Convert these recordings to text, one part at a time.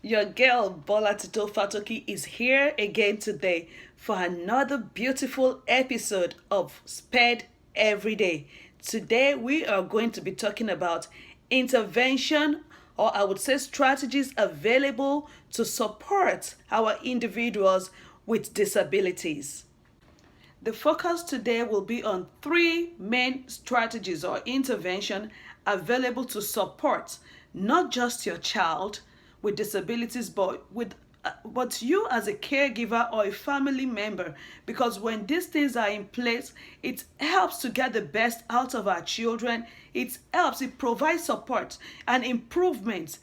Your girl Bola Tito Fatoki is here again today for another beautiful episode of Sped Every Day. Today we are going to be talking about intervention, or I would say strategies available to support our individuals with disabilities. The focus today will be on three main strategies or intervention available to support not just your child with disabilities, but you as a caregiver or a family member, because when these things are in place, it helps to get the best out of our children. It provides support and improvement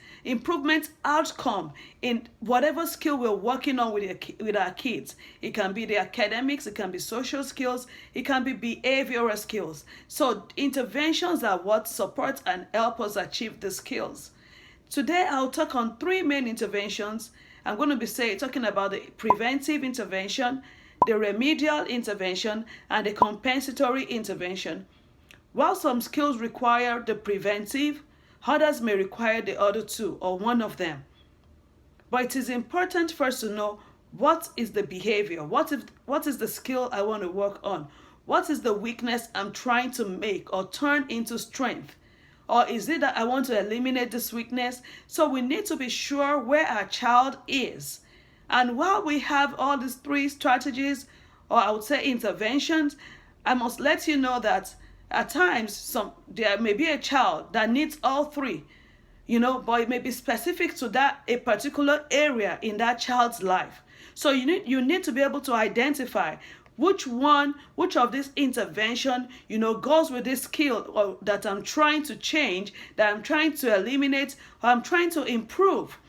outcome in whatever skill we're working on with our kids. It can be the academics, it can be social skills, it can be behavioral skills. So interventions are what support and help us achieve the skills. Today I'll talk on three main interventions. I'm going to be talking about the preventive intervention, the remedial intervention, and the compensatory intervention. While some skills require the preventive, others may require the other two or one of them. But it is important first to know what is the behavior, what is the skill I want to work on, what is the weakness I'm trying to make or turn into strength. Or is it that I want to eliminate this weakness? So we need to be sure where our child is. And while we have all these three strategies, or I would say interventions, I must let you know that at times there may be a child that needs all three, but it may be specific to a particular area in that child's life. So you need to be able to identify which of this intervention, goes with this skill or that I'm trying to change, that I'm trying to eliminate, or I'm trying to improve.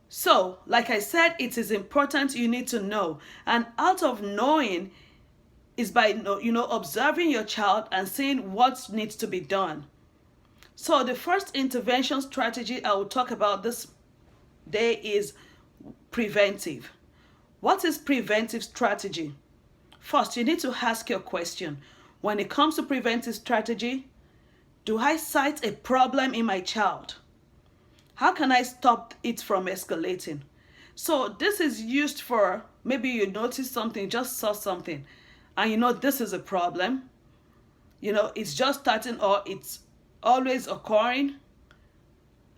So, like I said, it is important you need to know. And out of knowing is by, observing your child and seeing what needs to be done. So the first intervention strategy I will talk about this day is preventive. What is preventive strategy? First, you need to ask your question. When it comes to preventive strategy, do I cite a problem in my child? How can I stop it from escalating? So this is used for, maybe you noticed something, just saw something, and this is a problem. It's just starting or it's always occurring.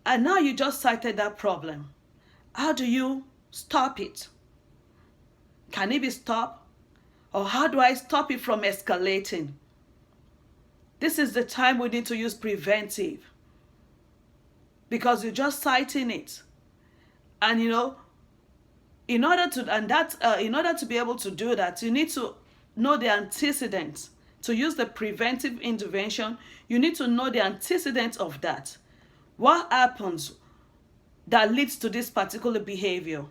And now you just cited that problem. How do you stop it? Can it be stopped? Or how do I stop it from escalating? This is the time we need to use preventive, because you're just citing it. And in order to be able to do that, you need to know the antecedents. To use the preventive intervention, you need to know the antecedents of that. What happens that leads to this particular behavior?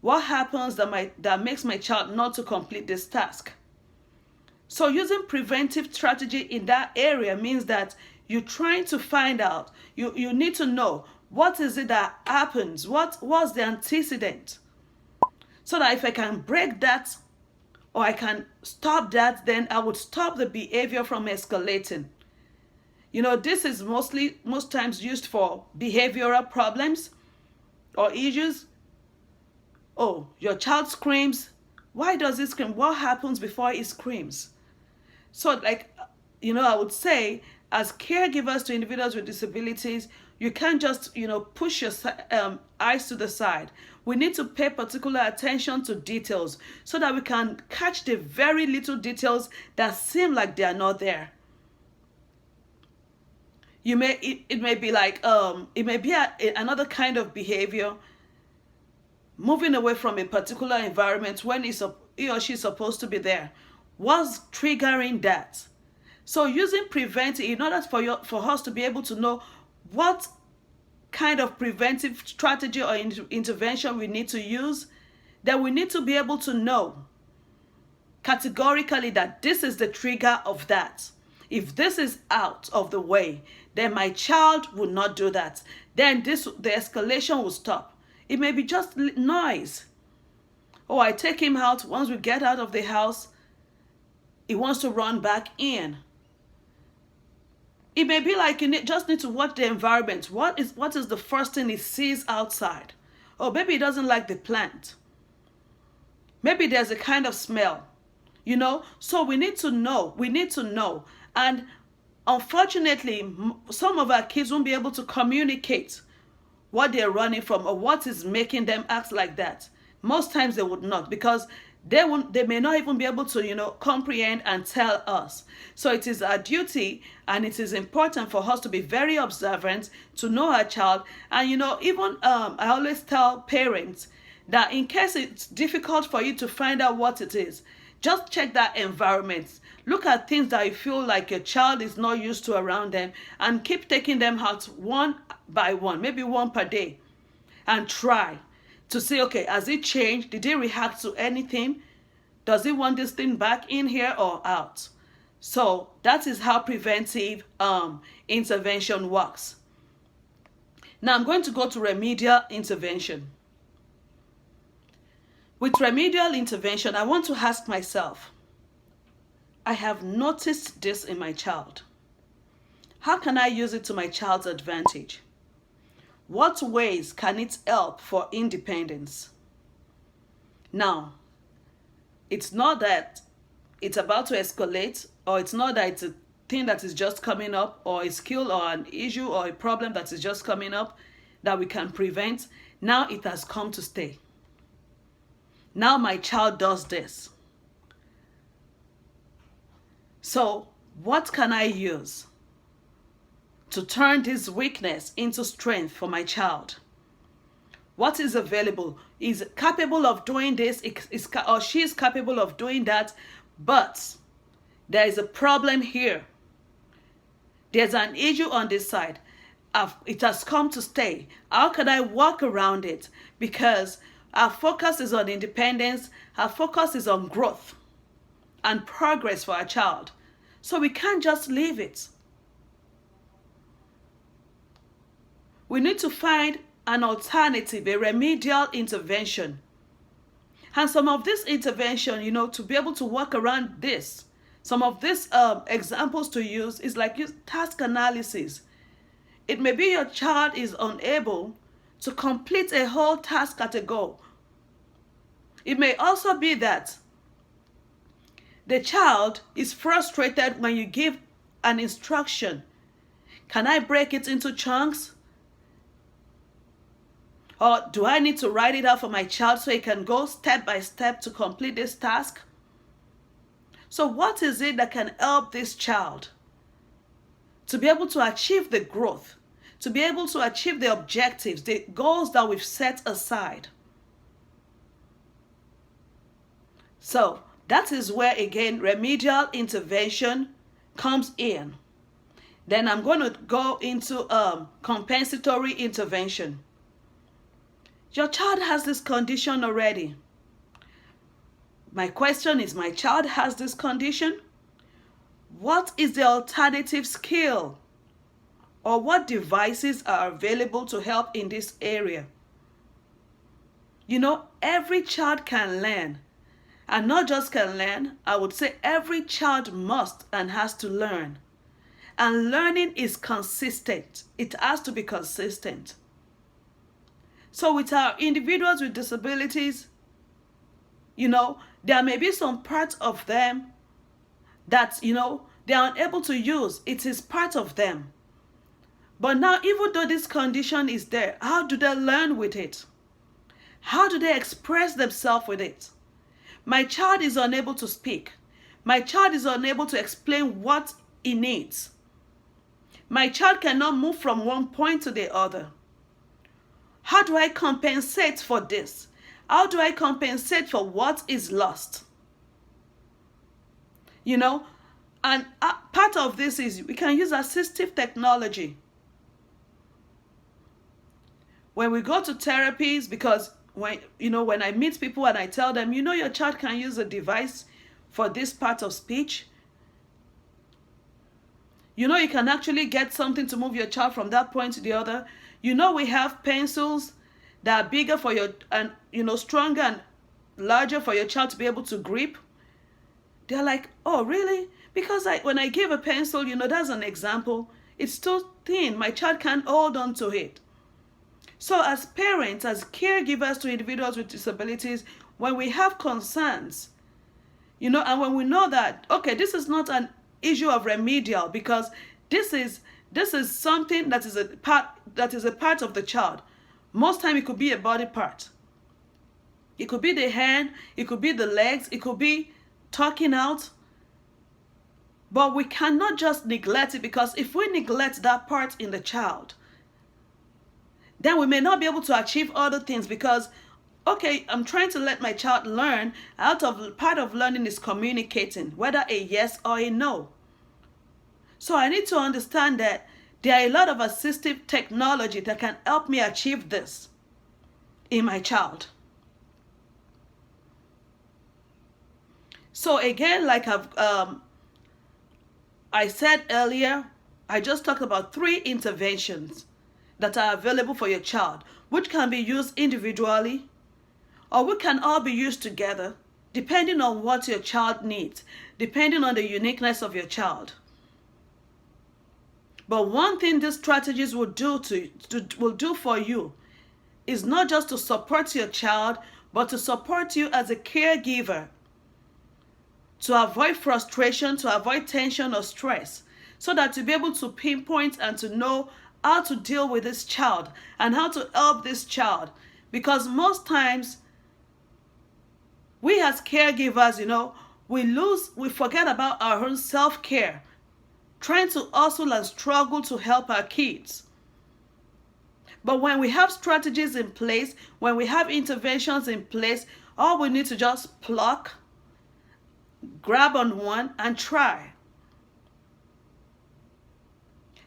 What happens that makes my child not to complete this task? So using preventive strategy in that area means that you're trying to find out, you need to know what is it that happens, what was the antecedent, so that if I can break that or I can stop that, then I would stop the behavior from escalating. This is most times used for behavioral problems or issues. Oh, your child screams. Why does it scream? What happens before it screams? So I would say, as caregivers to individuals with disabilities, you can't just, push your eyes to the side. We need to pay particular attention to details so that we can catch the very little details that seem like they are not there. It may be like, it may be another kind of behavior, moving away from a particular environment when he or she is supposed to be there. What's triggering that? So using preventive, in order for us to be able to know what kind of preventive strategy or intervention we need to use, then we need to be able to know categorically that this is the trigger of that. If this is out of the way, then my child will not do that. Then the escalation will stop. It may be just noise. Oh, I take him out. Once we get out of the house, he wants to run back in. It may be like just need to watch the environment. What is the first thing it sees outside? Or maybe it doesn't like the plant. Maybe there's a kind of smell, So we need to know. We need to know. And unfortunately, some of our kids won't be able to communicate what they're running from or what is making them act like that. Most times they would not, because they may not even be able to comprehend and tell us. So it is our duty, and it is important for us to be very observant, to know our child. And even I always tell parents that in case it's difficult for you to find out what it is, just check that environment. Look at things that you feel like your child is not used to around them, and keep taking them out one by one, maybe one per day, and try to see, okay, has it changed? Did it react to anything? Does it want this thing back in here or out? So that is how preventive intervention works. Now I'm going to go to remedial intervention. With remedial intervention, I want to ask myself, I have noticed this in my child. How can I use it to my child's advantage? What ways can it help for independence? Now, it's not that it's about to escalate, or it's not that it's a thing that is just coming up, or a skill or an issue or a problem that is just coming up that we can prevent. Now it has come to stay. Now my child does this. So what can I use to turn this weakness into strength for my child? What is available? Is capable of doing this, or she is capable of doing that, but there is a problem here. There's an issue on this side. It has come to stay. How can I work around it? Because our focus is on independence. Our focus is on growth and progress for our child. So we can't just leave it. We need to find an alternative, a remedial intervention. And some of this intervention, to be able to work around this, some of these examples to use is like use task analysis. It may be your child is unable to complete a whole task at a go. It may also be that the child is frustrated when you give an instruction. Can I break it into chunks? Or do I need to write it out for my child so he can go step by step to complete this task? So what is it that can help this child to be able to achieve the growth, to be able to achieve the objectives, the goals that we've set aside? So that is where, again, remedial intervention comes in. Then I'm going to go into compensatory intervention. Your child has this condition already. My question is, my child has this condition. What is the alternative skill? Or what devices are available to help in this area? Every child can learn. And not just can learn, I would say every child must and has to learn. And learning is consistent. It has to be consistent. So with our individuals with disabilities, there may be some parts of them that, they are unable to use. It is part of them. But now, even though this condition is there, how do they learn with it? How do they express themselves with it? My child is unable to speak. My child is unable to explain what he needs. My child cannot move from one point to the other. How do I compensate for this? How do I compensate for what is lost? And part of this is we can use assistive technology. When we go to therapies, because when I meet people and I tell them, your child can use a device for this part of speech. You can actually get something to move your child from that point to the other. We have pencils that are bigger for your, and stronger and larger for your child to be able to grip. They're like, oh, really? Because when I give a pencil, that's an example. It's too thin. My child can't hold on to it. So as parents, as caregivers to individuals with disabilities, when we have concerns, and when we know that, okay, this is not an issue of remedial, because this is something that is a part of the child. Most time it could be a body part. It could be the hand, it could be the legs, it could be talking out. But we cannot just neglect it, because if we neglect that part in the child, then we may not be able to achieve other things, because, okay, I'm trying to let my child learn. Part of learning is communicating, whether a yes or a no. So I need to understand that there are a lot of assistive technology that can help me achieve this in my child. So again, like I said earlier, I just talked about 3 interventions that are available for your child, which can be used individually, or we can all be used together, depending on what your child needs, depending on the uniqueness of your child. But one thing these strategies will do for you is not just to support your child, but to support you as a caregiver, to avoid frustration, to avoid tension or stress, so that you'll be able to pinpoint and to know how to deal with this child and how to help this child. Because most times, we as caregivers, we forget about our own self-care, trying to hustle and struggle to help our kids. But when we have strategies in place, when we have interventions in place, all we need to just pluck, grab on one and try.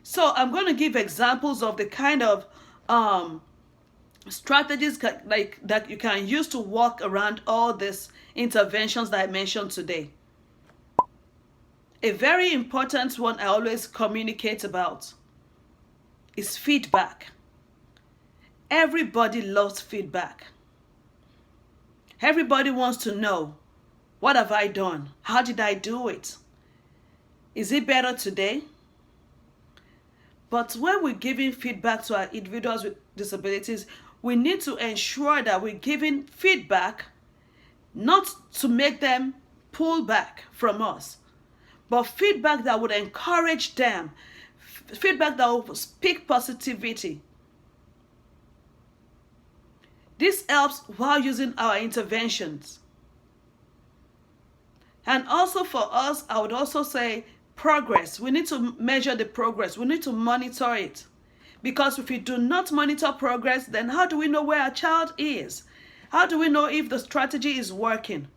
So I'm going to give examples of the kind of strategies that you can use to work around all these interventions that I mentioned today. A very important one I always communicate about is feedback. Everybody loves feedback. Everybody wants to know, what have I done? How did I do it? Is it better today? But when we're giving feedback to our individuals with disabilities, we need to ensure that we're giving feedback not to make them pull back from us, but feedback that would encourage them, feedback that will speak positivity. This helps while using our interventions. And also for us, I would also say progress. We need to measure the progress. We need to monitor it. Because if we do not monitor progress, then how do we know where our child is? How do we know if the strategy is working?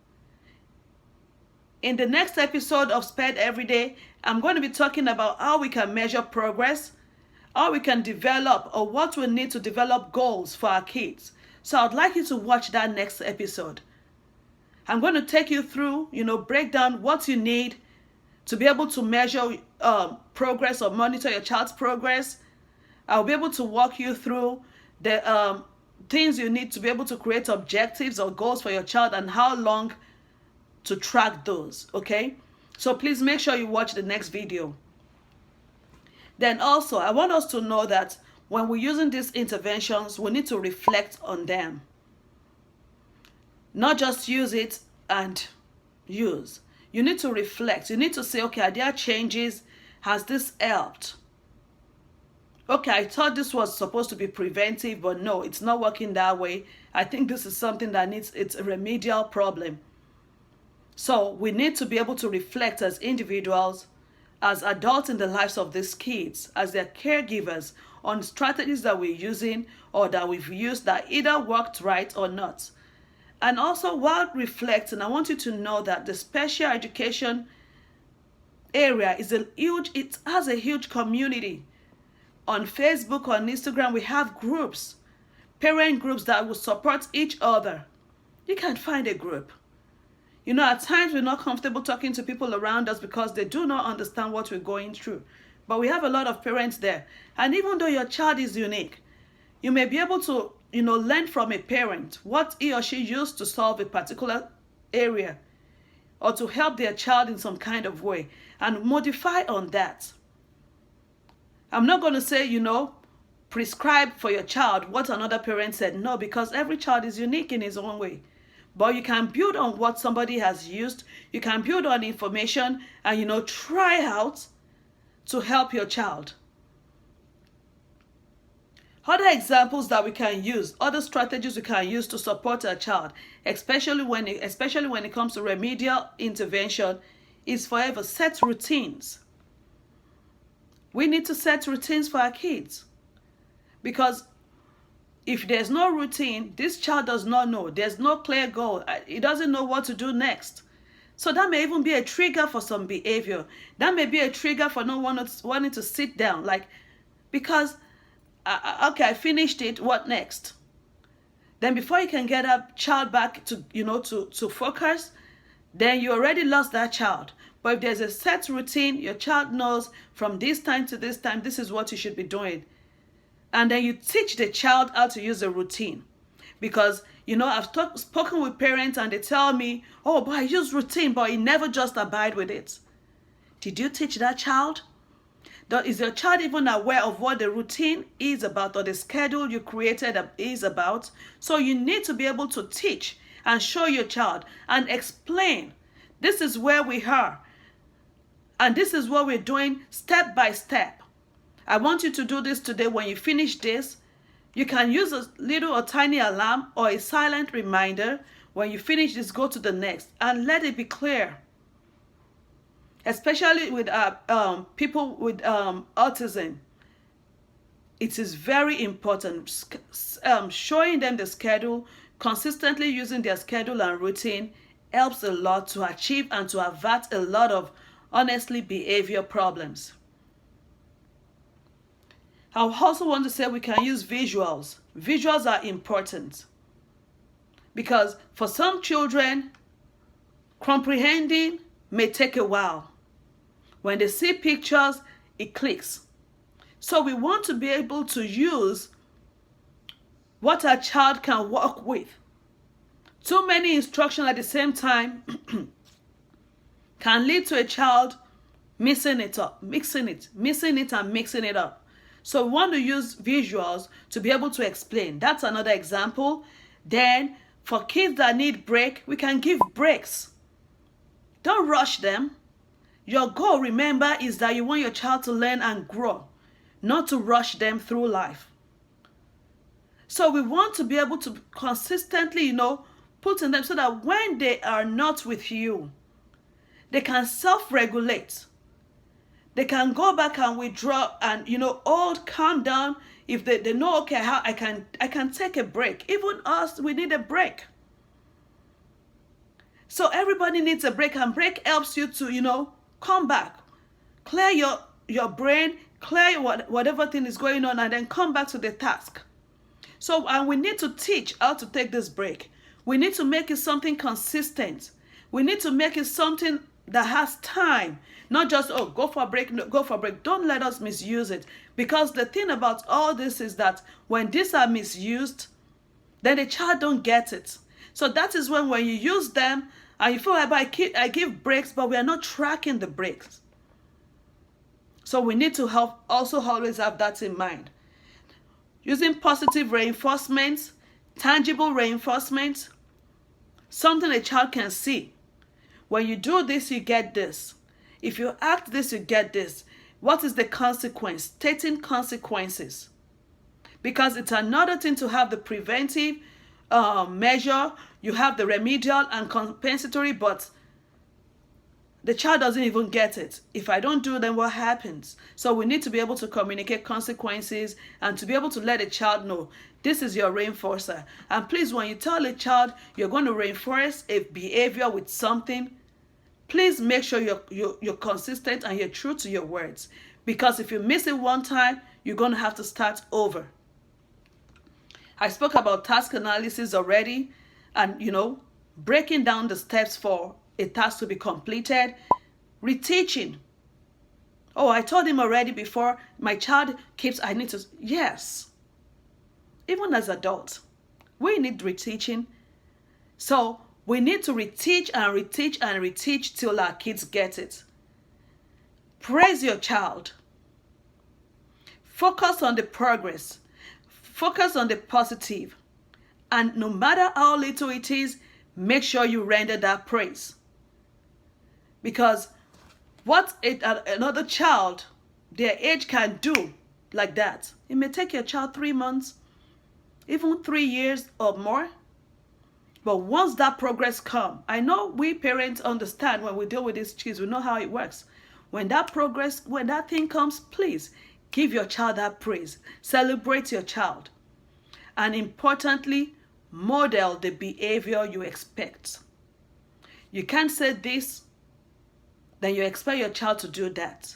In the next episode of Spedeveryday, I'm going to be talking about how we can measure progress, how we can develop, or what we need to develop goals for our kids. So I'd like you to watch that next episode. I'm going to take you through, break down what you need to be able to measure progress or monitor your child's progress. I'll be able to walk you through the things you need to be able to create objectives or goals for your child and how long to track those, okay? So please make sure you watch the next video. Then also, I want us to know that when we're using these interventions, we need to reflect on them. Not just use it and use. You need to reflect. You need to say, okay, are there changes? Has this helped? Okay, I thought this was supposed to be preventive, but no, it's not working that way. I think this is something that it's a remedial problem. So we need to be able to reflect as individuals, as adults in the lives of these kids, as their caregivers, on strategies that we're using or that we've used that either worked right or not. And also, while reflecting, I want you to know that the special education area it has a huge community. On Facebook, on Instagram, we have groups, parent groups that will support each other. You can find a group. At times we're not comfortable talking to people around us because they do not understand what we're going through. But we have a lot of parents there. And even though your child is unique, you may be able to, learn from a parent what he or she used to solve a particular area or to help their child in some kind of way and modify on that. I'm not going to say, prescribe for your child what another parent said. No, because every child is unique in his own way. But you can build on what somebody has used. You can build on information and, try out to help your child. Other examples that we can use, other strategies we can use to support a child, especially when it comes to remedial intervention, is forever set routines. We need to set routines for our kids. Because if there's no routine, this child does not know. There's no clear goal. He doesn't know what to do next. So that may even be a trigger for some behavior. That may be a trigger for not wanting to sit down. Because, okay, I finished it. What next? Then before you can get that child back to focus, then you already lost that child. But if there's a set routine, your child knows from this time to this time, this is what you should be doing. And then you teach the child how to use a routine. Because, I've spoken with parents and they tell me, oh, but I use routine, but he never just abide with it. Did you teach that child? Is your child even aware of what the routine is about or the schedule you created is about? So you need to be able to teach and show your child and explain. This is where we are. And this is what we're doing step by step. I want you to do this today. When you finish this, you can use a little or tiny alarm or a silent reminder. When you finish this, go to the next and let it be clear. Especially with people with autism, it is very important. Showing them the schedule, consistently using their schedule and routine helps a lot to achieve and to avert a lot of, honestly, behavior problems. I also want to say we can use visuals. Visuals are important because for some children, comprehending may take a while. When they see pictures, it clicks. So we want to be able to use what our child can work with. Too many instructions at the same time can lead to a child mixing it and mixing it up. So we want to use visuals to be able to explain. That's another example. Then for kids that need break, we can give breaks. Don't rush them. Your goal, remember, is that you want your child to learn and grow, not to rush them through life. So we want to be able to consistently, put in them so that when they are not with you, they can self-regulate. They can go back and withdraw and, calm down. If they know, okay, how I can take a break. Even us, we need a break. So everybody needs a break, and break helps you to, come back. Clear your brain, clear whatever thing is going on, and then come back to the task. So, and we need to teach how to take this break. We need to make it something consistent. We need to make it something that has time. Not just, oh, go for a break, no, go for a break. Don't let us misuse it. Because the thing about all this is that when these are misused, then the child don't get it. So that is when you use them, and you feel like I give breaks, but we are not tracking the breaks. So we need to also always have that in mind. Using positive reinforcements, tangible reinforcements, something a child can see. When you do this, you get this. If you act this, you get this. What is the consequence? Stating consequences. Because it's another thing to have the preventive measure, you have the remedial and compensatory, but the child doesn't even get it. If I don't do, then what happens? So we need to be able to communicate consequences and to be able to let a child know this is your reinforcer. And please, when you tell a child you're going to reinforce a behavior with something, please make sure you're consistent and you're true to your words. Because if you miss it one time, you're going to have to start over. I spoke about task analysis already and, breaking down the steps for a task to be completed. Reteaching. Oh, I told him already before, my child I need to, yes. Even as adults, we need reteaching. So we need to reteach and reteach and reteach till our kids get it. Praise your child. Focus on the progress. Focus on the positive. And no matter how little it is, make sure you render that praise. Because what another child, their age can do like that, it may take your child 3 months, even 3 years or more. But once that progress comes, I know we parents understand when we deal with these kids, we know how it works. When that progress, when that thing comes, please give your child that praise. Celebrate your child. And importantly, model the behavior you expect. You can't say this, then you expect your child to do that.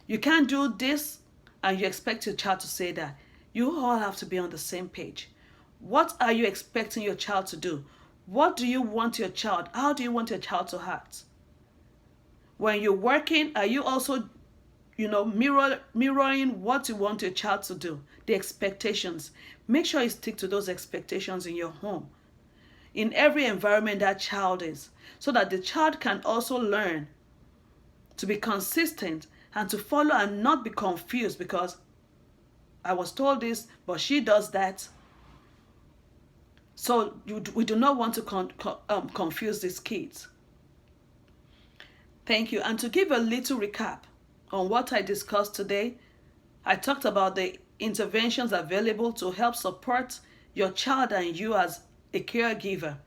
You can't do this, and you expect your child to say that. You all have to be on the same page. What are you expecting your child to do? What do you want your child? How do you want your child to act? When you're working, are you also, mirroring what you want your child to do? The expectations. Make sure you stick to those expectations in your home, in every environment that child is, so that the child can also learn to be consistent and to follow and not be confused because I was told this, but she does that. So we do not want to confuse these kids. Thank you. And to give a little recap on what I discussed today, I talked about the interventions available to help support your child and you as a caregiver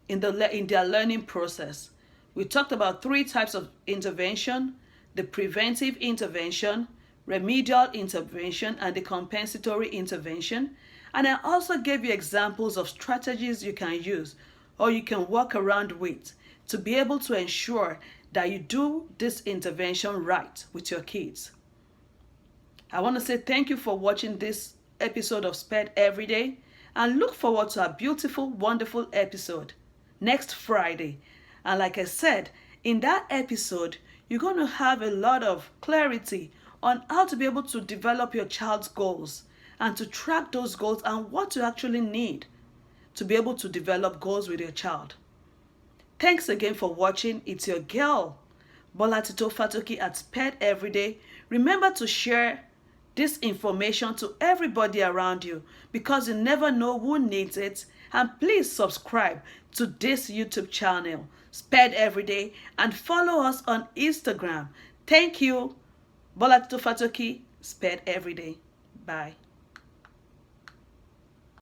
in their learning process. We talked about 3 types of intervention: the preventive intervention, remedial intervention, and the compensatory intervention. And I also gave you examples of strategies you can use or you can work around with to be able to ensure that you do this intervention right with your kids. I want to say thank you for watching this episode of Sped Everyday, and look forward to a beautiful, wonderful episode next Friday. And like I said, in that episode, you're going to have a lot of clarity on how to be able to develop your child's goals and to track those goals and what you actually need to be able to develop goals with your child. Thanks again for watching. It's your girl, Bola Tito Fatoki at Sped Everyday. Remember to share this information to everybody around you because you never know who needs it. And please subscribe to this YouTube channel, Sped Everyday, and follow us on Instagram. Thank you. Bola Tito Fatoki, Sped Everyday. Bye.